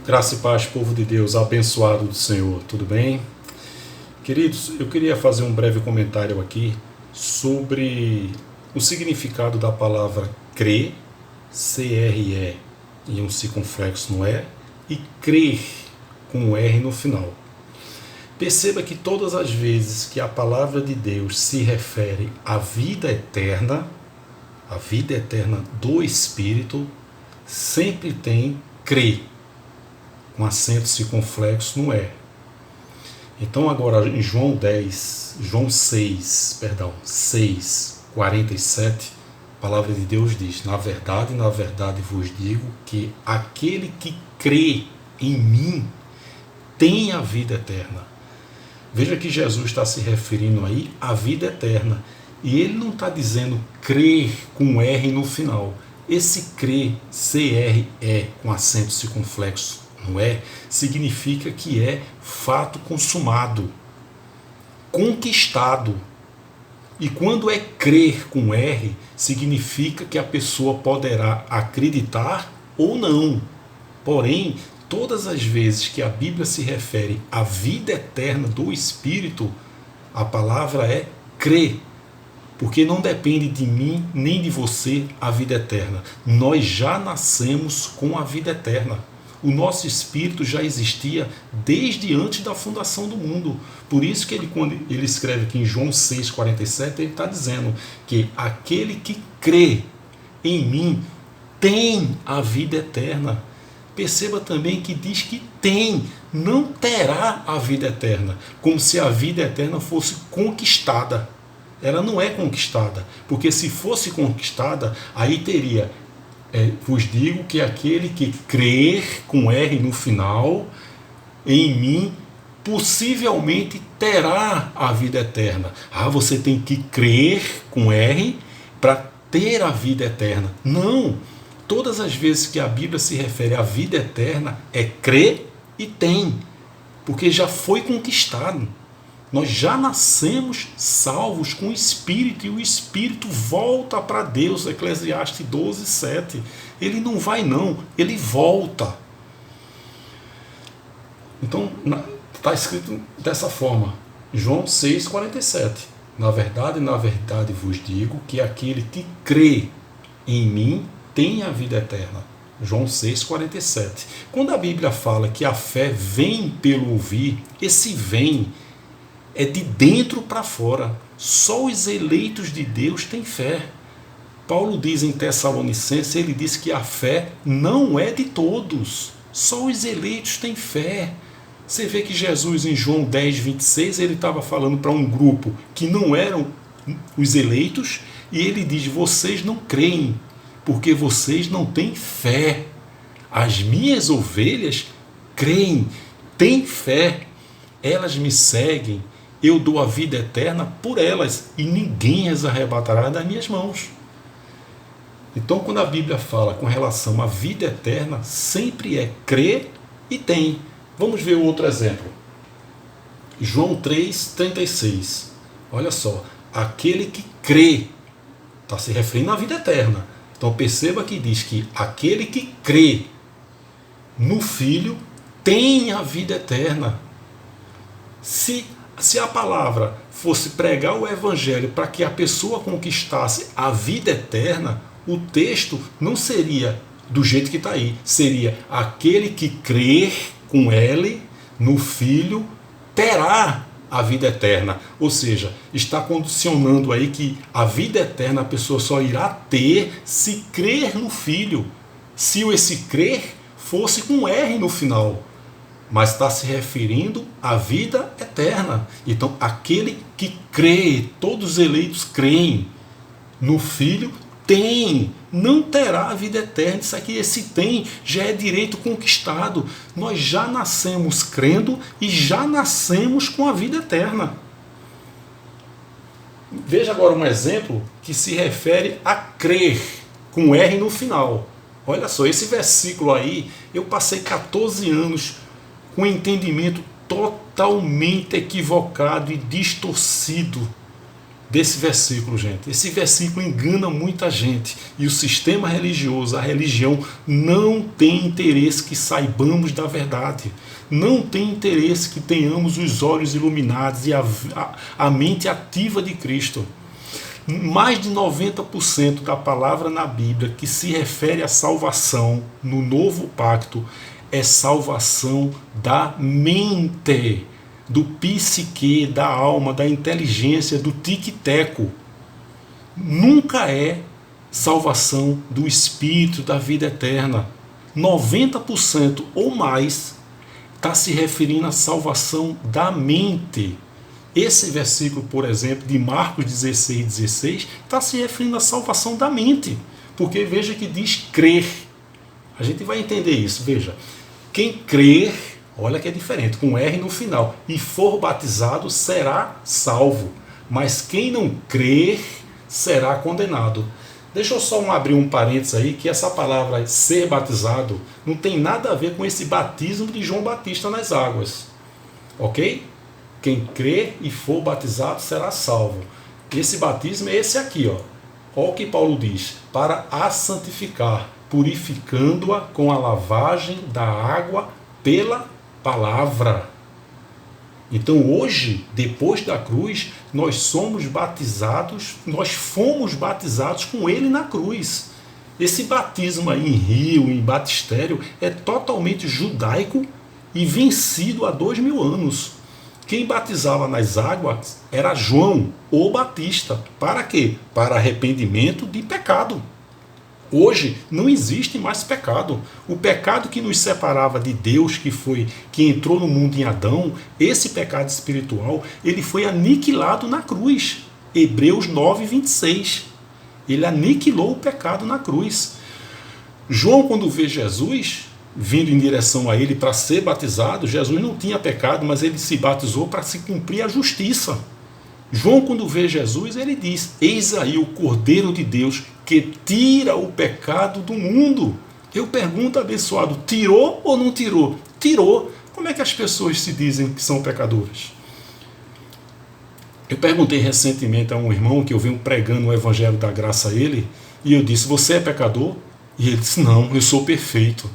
Graça e paz, povo de Deus, abençoado do Senhor, tudo bem? Queridos, eu queria fazer um breve comentário aqui sobre o significado da palavra crer, C-R-E, e um circunflexo no E, e crer, com um R no final. Perceba que todas as vezes que a palavra de Deus se refere à vida eterna do Espírito, sempre tem crer, com acento circunflexo no E. Então agora em João 6, 47, a palavra de Deus diz: na verdade vos digo que aquele que crê em mim tem a vida eterna. Veja que Jesus está se referindo aí à vida eterna. E ele não está dizendo crer com R no final. Esse crer, C-R-E, com acento circunflexo no E, significa que é fato consumado, conquistado. E quando é crer com R, significa que a pessoa poderá acreditar ou não. Porém, todas as vezes que a Bíblia se refere à vida eterna do Espírito, a palavra é crer. Porque não depende de mim nem de você a vida eterna. Nós já nascemos com a vida eterna. O nosso espírito já existia desde antes da fundação do mundo. Por isso que quando ele escreve aqui em João 6,47, ele está dizendo que aquele que crê em mim tem a vida eterna. Perceba também que diz que tem, não terá a vida eterna, como se a vida eterna fosse conquistada. Ela não é conquistada, porque se fosse conquistada, aí teria, vos digo que aquele que crer, com R no final, em mim, possivelmente terá a vida eterna. Você tem que crer, com R, para ter a vida eterna. Não! Todas as vezes que a Bíblia se refere à vida eterna, é crer e tem, porque já foi conquistado. Nós já nascemos salvos com o Espírito, e o Espírito volta para Deus, Eclesiastes 12:7. Ele não vai não, ele volta. Então, está escrito dessa forma, João 6,47. Na verdade vos digo que aquele que crê em mim tem a vida eterna. João 6,47. Quando a Bíblia fala que a fé vem pelo ouvir, esse vem é de dentro para fora. Só os eleitos de Deus têm fé. Paulo diz em Tessalonicenses, ele diz que a fé não é de todos. Só os eleitos têm fé. Você vê que Jesus em João 10,26, ele estava falando para um grupo que não eram os eleitos, e ele diz: vocês não creem, porque vocês não têm fé. As minhas ovelhas creem, têm fé, elas me seguem, eu dou a vida eterna por elas, e ninguém as arrebatará das minhas mãos. Então, quando a Bíblia fala com relação à vida eterna, sempre é crer e tem. Vamos ver outro exemplo. João 3,36. Olha só, aquele que crê, está se referindo à vida eterna. Então perceba que diz que aquele que crê no Filho tem a vida eterna. Se a palavra fosse pregar o Evangelho para que a pessoa conquistasse a vida eterna, o texto não seria do jeito que está aí. Seria: aquele que crer com L no Filho terá a vida eterna. Ou seja, está condicionando aí que a vida eterna a pessoa só irá ter se crer no Filho. Se esse crer fosse com R no final. Mas está se referindo à vida eterna. Então, aquele que crê, todos os eleitos creem no Filho, tem, não terá a vida eterna. Isso aqui, esse tem, já é direito conquistado. Nós já nascemos crendo e já nascemos com a vida eterna. Veja agora um exemplo que se refere a crer, com R no final. Olha só, esse versículo aí, eu passei 14 anos com entendimento totalmente equivocado e distorcido desse versículo, gente. Esse versículo engana muita gente. E o sistema religioso, a religião, não tem interesse que saibamos da verdade. Não tem interesse que tenhamos os olhos iluminados e a mente ativa de Cristo. Mais de 90% da palavra na Bíblia que se refere à salvação no novo pacto é salvação da mente, do psique, da alma, da inteligência, do tic-teco. Nunca é salvação do espírito, da vida eterna. 90% ou mais está se referindo à salvação da mente. Esse versículo, por exemplo, de Marcos 16,16, está se referindo à salvação da mente. Porque veja que diz crer. A gente vai entender isso, veja. Quem crer, olha que é diferente, com R no final, e for batizado será salvo. Mas quem não crer será condenado. Deixa eu só abrir um parênteses aí, que essa palavra ser batizado não tem nada a ver com esse batismo de João Batista nas águas. Ok? Quem crer e for batizado será salvo. Esse batismo é esse aqui, ó. Olha o que Paulo diz: para a santificar, purificando-a com a lavagem da água pela palavra. Então hoje, depois da cruz, nós somos batizados, nós fomos batizados com ele na cruz. Esse batismo aí em rio, em batistério, é totalmente judaico e vencido há 2000 anos. Quem batizava nas águas era João, o Batista. Para quê? Para arrependimento de pecado. Hoje não existe mais pecado. O pecado que nos separava de Deus, que entrou no mundo em Adão, esse pecado espiritual, ele foi aniquilado na cruz. Hebreus 9:26. Ele aniquilou o pecado na cruz. João, quando vê Jesus vindo em direção a ele para ser batizado, Jesus não tinha pecado, mas ele se batizou para se cumprir a justiça. João, quando vê Jesus, ele diz: eis aí o Cordeiro de Deus que tira o pecado do mundo. Eu pergunto, abençoado, tirou ou não tirou? Tirou. Como é que as pessoas se dizem que são pecadoras? Eu perguntei recentemente a um irmão que eu venho pregando o Evangelho da Graça a ele, e eu disse: você é pecador? E ele disse: não, eu sou perfeito.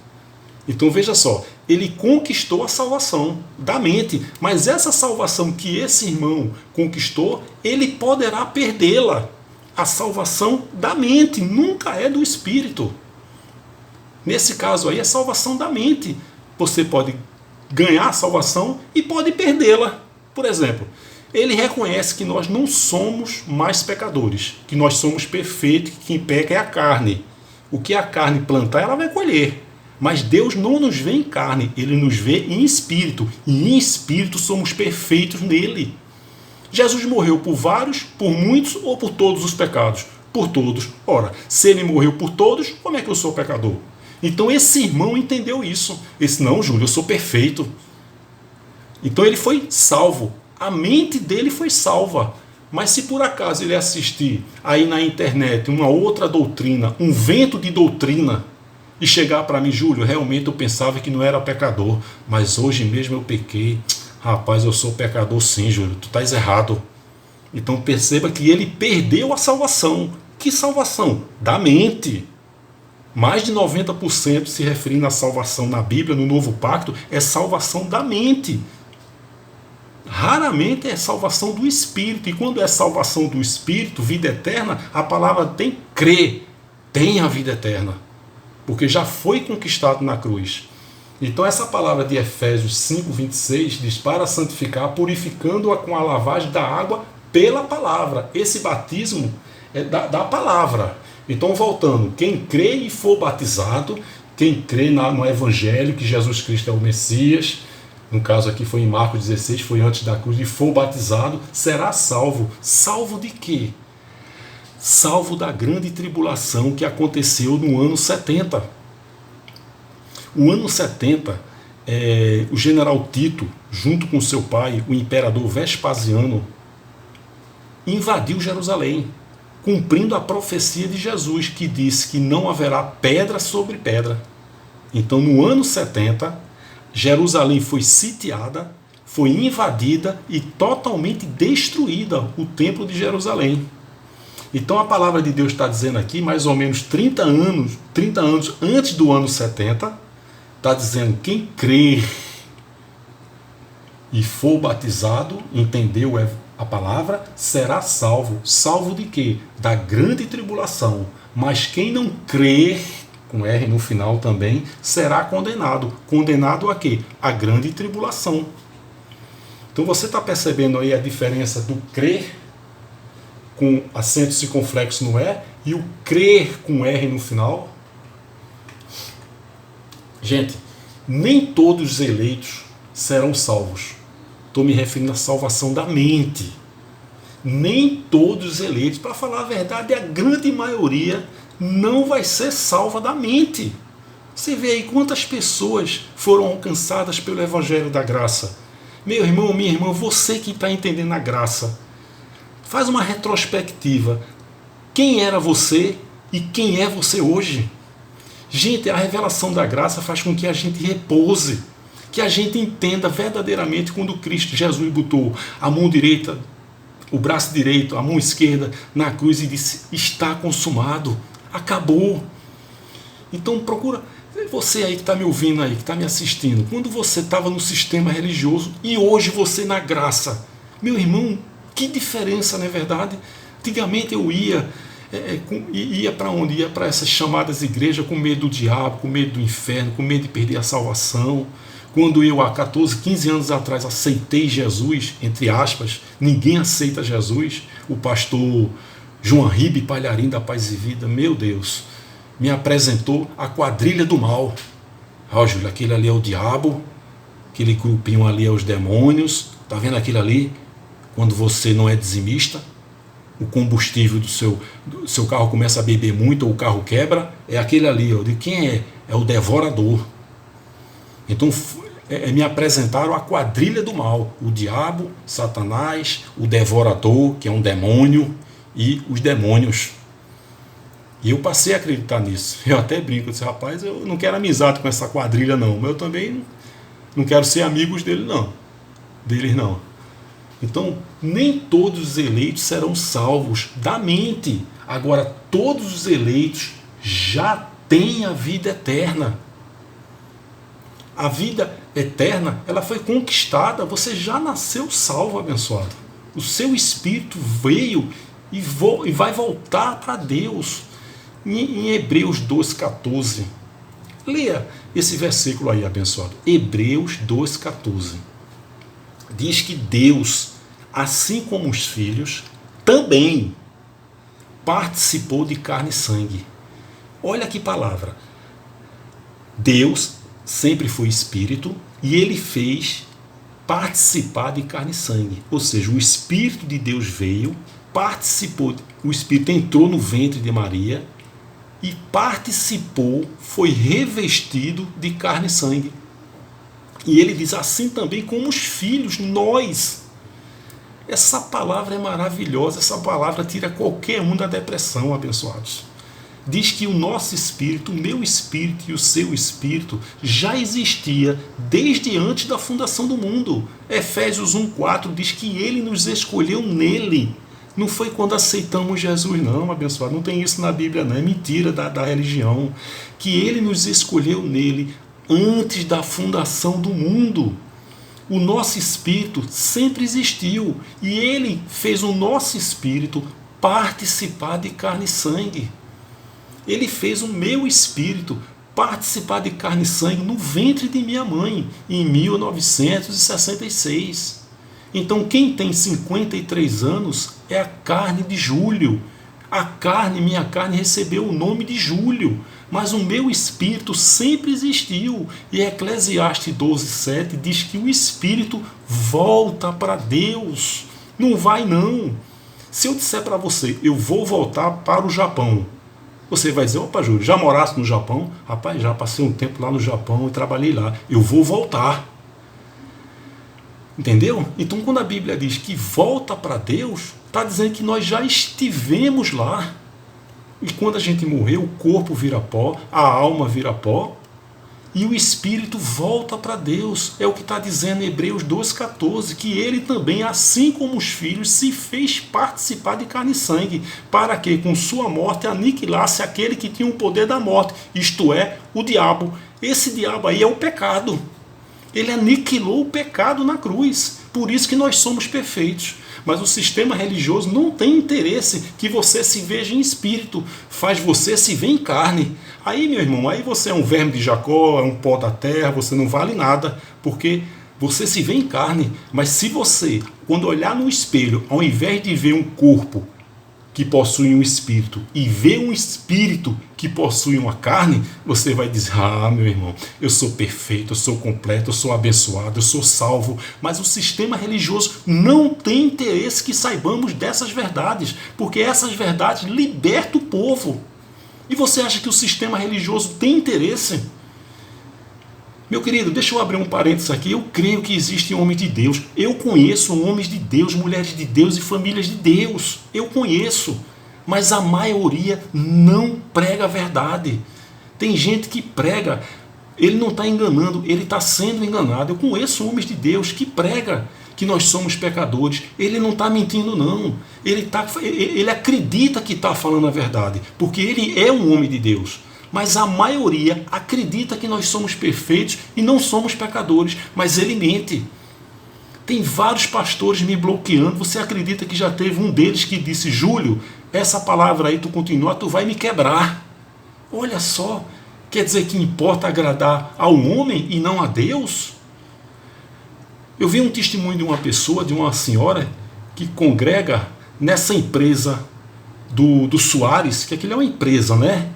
Então veja só, ele conquistou a salvação da mente, mas essa salvação que esse irmão conquistou, ele poderá perdê-la. A salvação da mente, nunca é do espírito. Nesse caso aí, é salvação da mente. Você pode ganhar a salvação e pode perdê-la. Por exemplo, ele reconhece que nós não somos mais pecadores, que nós somos perfeitos, que quem peca é a carne. O que a carne plantar, ela vai colher. Mas Deus não nos vê em carne, Ele nos vê em espírito. E em espírito somos perfeitos nele. Jesus morreu por vários, por muitos ou por todos os pecados? Por todos. Ora, se Ele morreu por todos, como é que eu sou pecador? Então esse irmão entendeu isso. Ele disse: não, Júlio, eu sou perfeito. Então ele foi salvo. A mente dele foi salva. Mas se por acaso ele assistir aí na internet uma outra doutrina, um vento de doutrina, e chegar para mim: Júlio, realmente eu pensava que não era pecador, mas hoje mesmo eu pequei. Rapaz, eu sou pecador sim, Júlio, tu estás errado. Então perceba que ele perdeu a salvação. Que salvação? Da mente. Mais de 90% se referindo à salvação na Bíblia, no Novo Pacto, é salvação da mente. Raramente é salvação do Espírito. E quando é salvação do Espírito, vida eterna, a palavra tem crer, tem a vida eterna. Porque já foi conquistado na cruz. Então essa palavra de Efésios 5:26 diz: para santificar, purificando-a com a lavagem da água pela palavra. Esse batismo é da palavra. Então, voltando, quem crê e for batizado, quem crê no Evangelho que Jesus Cristo é o Messias, no caso aqui foi em Marcos 16, foi antes da cruz, e for batizado, será salvo. Salvo de quê? Salvo da grande tribulação que aconteceu no ano 70. O ano 70, o general Tito, junto com seu pai, o imperador Vespasiano, invadiu Jerusalém, cumprindo a profecia de Jesus, que disse que não haverá pedra sobre pedra. Então, no ano 70, Jerusalém foi sitiada, foi invadida e totalmente destruída o templo de Jerusalém. Então a palavra de Deus está dizendo aqui, mais ou menos 30 anos antes do ano 70, está dizendo: quem crer e for batizado, entendeu a palavra, será salvo. Salvo de quê? Da grande tribulação. Mas quem não crer, com R no final também, será condenado. Condenado a quê? A grande tribulação. Então você está percebendo aí a diferença do crer com acento circunflexo no E e o crer com R no final? Gente, nem todos os eleitos serão salvos. Estou me referindo à salvação da mente. Nem todos os eleitos, para falar a verdade, a grande maioria não vai ser salva da mente. Você vê aí quantas pessoas foram alcançadas pelo Evangelho da Graça. Meu irmão, minha irmã, você que está entendendo a graça, faz uma retrospectiva. Quem era você e quem é você hoje? Gente, a revelação da graça faz com que a gente repouse, que a gente entenda verdadeiramente quando Cristo Jesus botou a mão direita, o braço direito, a mão esquerda na cruz e disse: está consumado, acabou. Então procura, você aí que está me ouvindo aí, que está me assistindo, quando você estava no sistema religioso e hoje você na graça, meu irmão, que diferença, não é verdade? Antigamente eu ia para onde? Ia para essas chamadas igrejas com medo do diabo, com medo do inferno, com medo de perder a salvação. Quando eu, há 14, 15 anos atrás, aceitei Jesus, entre aspas, ninguém aceita Jesus, o pastor João Ribe Palharim da Paz e Vida, meu Deus, me apresentou a quadrilha do mal. Ó, Júlio, aquele ali é o diabo, aquele grupinho ali é os demônios, tá vendo aquilo ali? Quando você não é dizimista, o combustível do seu carro começa a beber muito, ou o carro quebra, é aquele ali, ó, de quem é? É o devorador. Então me apresentaram a quadrilha do mal, o diabo, Satanás, o devorador, que é um demônio, e os demônios. E eu passei a acreditar nisso. Eu até brinco, eu disse: rapaz, eu não quero amizade com essa quadrilha não, mas eu também não quero ser amigos deles não. Então, nem todos os eleitos serão salvos da mente. Agora, todos os eleitos já têm a vida eterna. A vida eterna, ela foi conquistada, você já nasceu salvo, abençoado. O seu espírito veio e vai voltar para Deus. Em Hebreus 2,14. Leia esse versículo aí, abençoado. Hebreus 2,14. Diz que Deus, assim como os filhos, também participou de carne e sangue. Olha que palavra. Deus sempre foi espírito e ele fez participar de carne e sangue. Ou seja, o Espírito de Deus veio, participou, o Espírito entrou no ventre de Maria e participou, foi revestido de carne e sangue. E ele diz: assim também como os filhos, nós. Essa palavra é maravilhosa, essa palavra tira qualquer um da depressão, abençoados. Diz que o nosso espírito, o meu espírito e o seu espírito já existia desde antes da fundação do mundo. Efésios 1,4 diz que ele nos escolheu nele. Não foi quando aceitamos Jesus não, abençoado. Não tem isso na Bíblia não, é mentira da religião. Que ele nos escolheu nele antes da fundação do mundo. O nosso espírito sempre existiu e ele fez o nosso espírito participar de carne e sangue. Ele fez o meu espírito participar de carne e sangue no ventre de minha mãe, em 1966. Então quem tem 53 anos é a carne de Júlio. A carne, minha carne, recebeu o nome de Júlio, mas o meu espírito sempre existiu. E Eclesiastes 12,7 diz que o espírito volta para Deus. Não vai não. Se eu disser para você, eu vou voltar para o Japão, você vai dizer: opa, Júlio, já morasse no Japão? Rapaz, já passei um tempo lá no Japão e trabalhei lá. Eu vou voltar. Entendeu? Então, quando a Bíblia diz que volta para Deus, está dizendo que nós já estivemos lá. E quando a gente morrer, o corpo vira pó, a alma vira pó. e o espírito volta para Deus. É o que está dizendo em Hebreus 12,14, que ele também, assim como os filhos, se fez participar de carne e sangue, para que com sua morte aniquilasse aquele que tinha o poder da morte, isto é, o diabo. Esse diabo aí é o pecado. Ele aniquilou o pecado na cruz. Por isso que nós somos perfeitos. Mas o sistema religioso não tem interesse que você se veja em espírito, faz você se ver em carne. Aí, meu irmão, aí você é um verme de Jacó, é um pó da terra, você não vale nada, porque você se vê em carne. Mas se você, quando olhar no espelho, ao invés de ver um corpo que possui um espírito e ver um espírito que possui uma carne, você vai dizer: ah, meu irmão, eu sou perfeito, eu sou completo, eu sou abençoado, eu sou salvo. Mas o sistema religioso não tem interesse que saibamos dessas verdades, porque essas verdades libertam o povo. E você acha que o sistema religioso tem interesse? Meu querido, deixa eu abrir um parênteses aqui. Eu creio que existem homens de Deus. Eu conheço homens de Deus, mulheres de Deus e famílias de Deus. Eu conheço. Mas a maioria não prega a verdade. Tem gente que prega, ele não está enganando, ele está sendo enganado. Eu conheço homens de Deus que prega que nós somos pecadores. Ele não está mentindo, não. Ele acredita que está falando a verdade, porque ele é um homem de Deus. Mas a maioria acredita que nós somos perfeitos e não somos pecadores, mas ele mente. Tem vários pastores me bloqueando. Você acredita que já teve um deles que disse: Júlio, essa palavra aí tu continuar, tu vai me quebrar. Olha só, quer dizer que importa agradar ao homem e não a Deus? Eu vi um testemunho de uma pessoa, de uma senhora, que congrega nessa empresa do Soares, que aquilo é uma empresa, né?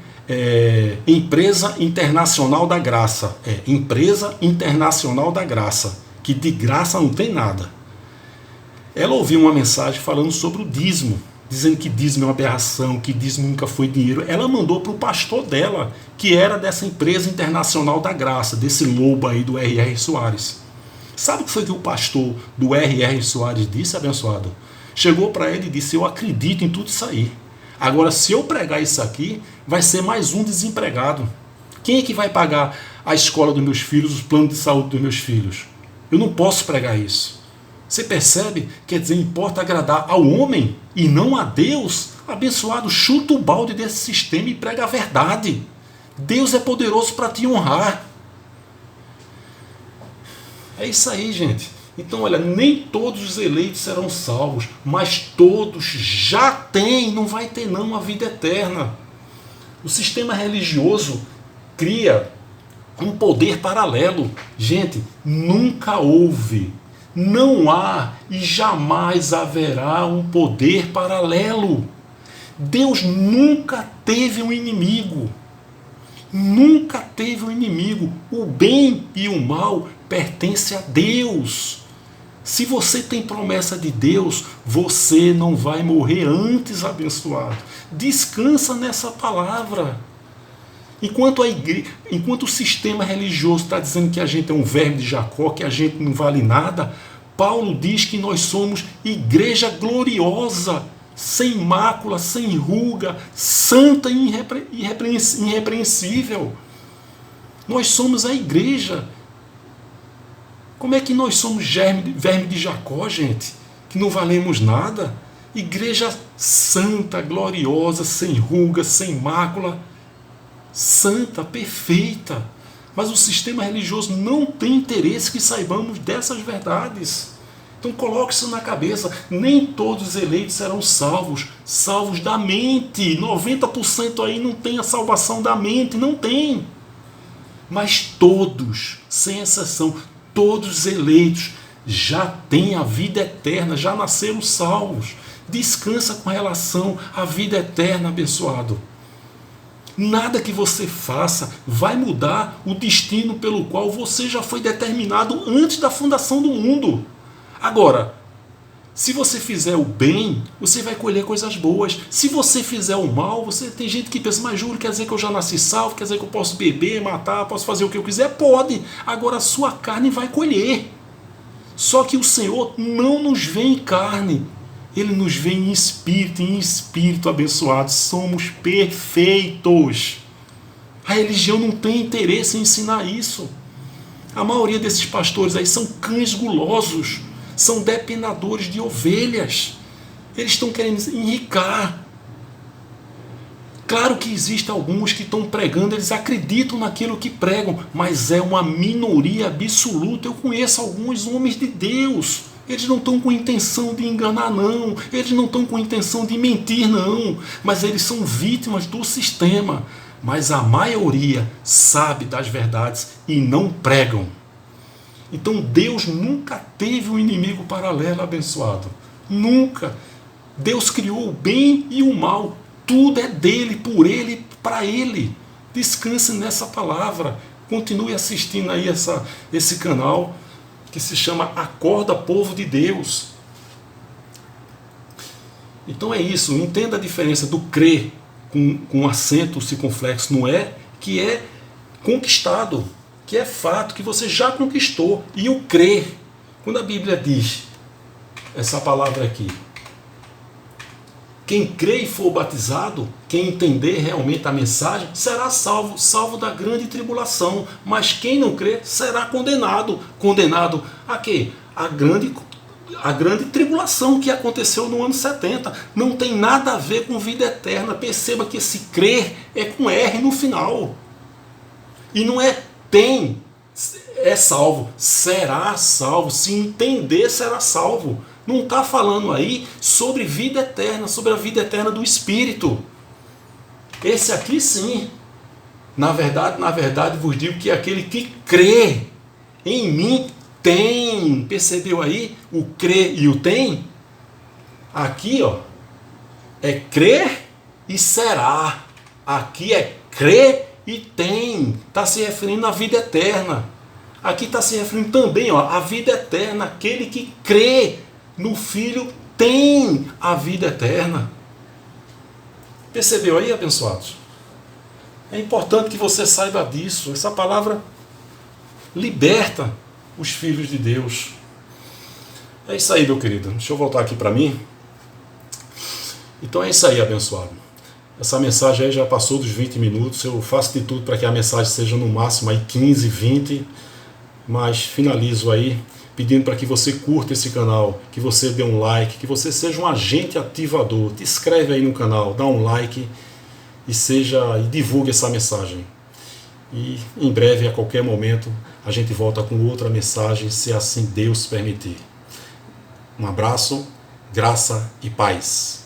Empresa Internacional da Graça. Empresa Internacional da Graça, que de graça não tem nada. Ela ouviu uma mensagem falando sobre o dízimo, dizendo que dízimo é uma aberração, que dízimo nunca foi dinheiro. Ela mandou para o pastor dela, que era dessa Empresa Internacional da Graça, desse lobo aí do R.R. Soares. Sabe o que foi que o pastor do R.R. Soares disse, abençoado? Chegou para ele e disse: eu acredito em tudo isso aí. Agora, se eu pregar isso aqui, vai ser mais um desempregado. Quem é que vai pagar a escola dos meus filhos, os planos de saúde dos meus filhos? Eu não posso pregar isso. Você percebe? Quer dizer, importa agradar ao homem e não a Deus. Abençoado, chuta o balde desse sistema e prega a verdade. Deus é poderoso para te honrar. É isso aí, gente. Então, olha, nem todos os eleitos serão salvos, mas todos já têm, não vai ter não, a vida eterna. O sistema religioso cria um poder paralelo. Gente, nunca houve, não há e jamais haverá um poder paralelo. Deus nunca teve um inimigo. Nunca teve um inimigo. O bem e o mal pertencem a Deus. Se você tem promessa de Deus, você não vai morrer antes, abençoado. Descansa nessa palavra. Enquanto o sistema religioso está dizendo que a gente é um verme de Jacó, que a gente não vale nada, Paulo diz que nós somos igreja gloriosa, sem mácula, sem ruga, santa e irrepreensível. Nós somos a igreja. Como é que nós somos verme de Jacó, gente? Que não valemos nada? Igreja santa, gloriosa, sem ruga, sem mácula, santa, perfeita. Mas o sistema religioso não tem interesse que saibamos dessas verdades. Então coloque isso na cabeça. Nem todos os eleitos serão salvos. Salvos da mente. 90% aí não tem a salvação da mente. Não tem. Mas todos, sem exceção, todos os eleitos já têm a vida eterna, já nasceram salvos. Descansa com relação à vida eterna, abençoado. Nada que você faça vai mudar o destino pelo qual você já foi determinado antes da fundação do mundo. Agora, se você fizer o bem, você vai colher coisas boas. Se você fizer o mal, tem gente que pensa: mas Júlio, quer dizer que eu já nasci salvo? Quer dizer que eu posso beber, matar, posso fazer o que eu quiser? Pode. Agora a sua carne vai colher. Só que o Senhor não nos vê em carne. Ele nos vê em espírito abençoado. Somos perfeitos. A religião não tem interesse em ensinar isso. A maioria desses pastores aí são cães gulosos, são depenadores de ovelhas. Eles estão querendo enricar. Claro que existem alguns que estão pregando, eles acreditam naquilo que pregam, mas é uma minoria absoluta. Eu conheço alguns homens de Deus, eles não estão com intenção de enganar não, eles não estão com intenção de mentir não, mas eles são vítimas do sistema. Mas a maioria sabe das verdades e não pregam. Então Deus nunca teve um inimigo paralelo, abençoado. Nunca. Deus criou o bem e o mal. Tudo é dele, por ele, para ele. Descanse nessa palavra. Continue assistindo aí esse canal que se chama Acorda, Povo de Deus. Então é isso. Entenda a diferença do crer com acento circunflexo no é, que é conquistado, que é fato, que você já conquistou. E o crer, quando a Bíblia diz essa palavra aqui, quem crê e for batizado, quem entender realmente a mensagem, será salvo, salvo da grande tribulação. Mas quem não crê será condenado. Condenado a quê? A grande tribulação que aconteceu no ano 70. Não tem nada a ver com vida eterna. Perceba que esse crer é com R no final. E não é tem, é salvo. Será salvo. Se entender, será salvo. Não está falando aí sobre vida eterna, sobre a vida eterna do Espírito. Esse aqui sim. Na verdade vos digo que aquele que crê em mim tem. Percebeu aí o crer e o tem? Aqui, ó, é crer e será. Aqui é crer e tem. Está se referindo à vida eterna. Aqui está se referindo também, ó, à vida eterna. Aquele que crê no Filho tem a vida eterna. Percebeu aí, abençoados? É importante que você saiba disso. Essa palavra liberta os filhos de Deus. É isso aí, meu querido. Deixa eu voltar aqui para mim. Então é isso aí, abençoado. Essa mensagem aí já passou dos 20 minutos. Eu faço de tudo para que a mensagem seja no máximo aí 15, 20. Mas finalizo aí pedindo para que você curta esse canal, que você dê um like, que você seja um agente ativador. Te inscreve aí no canal, dá um like e divulgue essa mensagem. E em breve, a qualquer momento, a gente volta com outra mensagem, se assim Deus permitir. Um abraço, graça e paz.